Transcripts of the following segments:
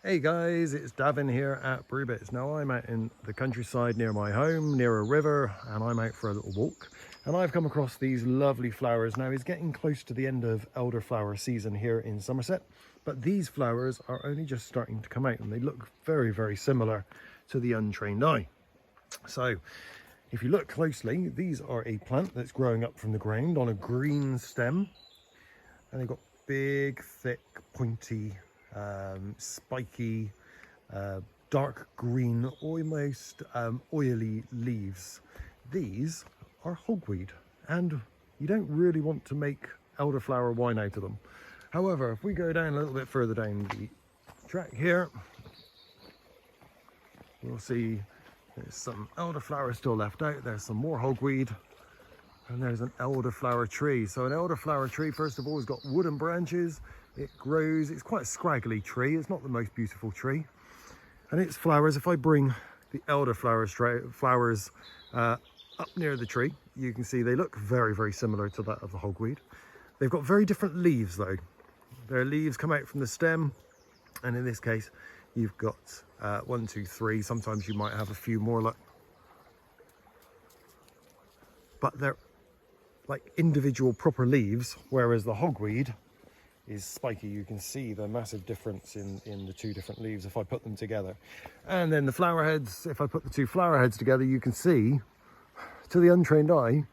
Hey guys, it's Davin here at Brewbits. Now I'm out in the countryside near my home, near a river, and I'm out for a little walk. And I've come across these lovely flowers. Now it's getting close to the end of elderflower season here in Somerset, but these flowers are only just starting to come out and they look very, very similar to the untrained eye. So if you look closely, these are a plant that's growing up from the ground on a green stem, and they've got big, thick, pointy, spiky, dark green, almost oily leaves. These are hogweed, and you don't really want to make elderflower wine out of them. However, if we go down a little bit further down the track here, we'll see there's some elderflower still left out. There's some more hogweed, and there's an elderflower tree. So an elderflower tree, first of all, has got wooden branches. It grows, it's quite a scraggly tree. It's not the most beautiful tree. And its flowers, if I bring the elderflower flowers up near the tree, you can see they look very, very similar to that of the hogweed. They've got very different leaves though. Their leaves come out from the stem. And in this case, you've got 1, 2, 3. Sometimes you might have a few more, but they're like individual proper leaves, whereas the hogweed is spiky. You can see the massive difference in the two different leaves if I put them together. And then the flower heads, if I put the two flower heads together, you can see, to the untrained eye,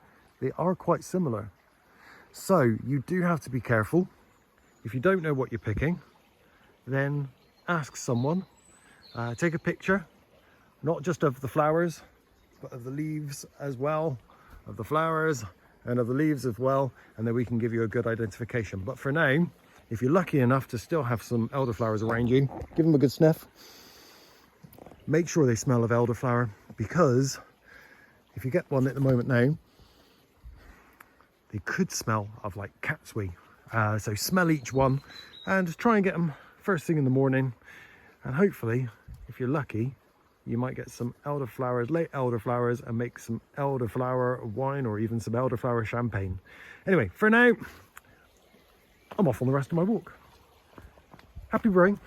they are quite similar. So you do have to be careful. If you don't know what you're picking, then ask someone. Take a picture, not just of the flowers, but of the leaves as well, of the flowers and of the leaves as well, and then we can give you a good identification. But for now, if you're lucky enough to still have some elderflowers around you, give them a good sniff. Make sure they smell of elderflower, because if you get one at the moment now, they could smell of like cat's wee. So smell each one and try and get them first thing in the morning, and hopefully, if you're lucky, you might get some elderflowers, late elderflowers, and make some elderflower wine or even some elderflower champagne. Anyway, for now, I'm off on the rest of my walk. Happy brewing.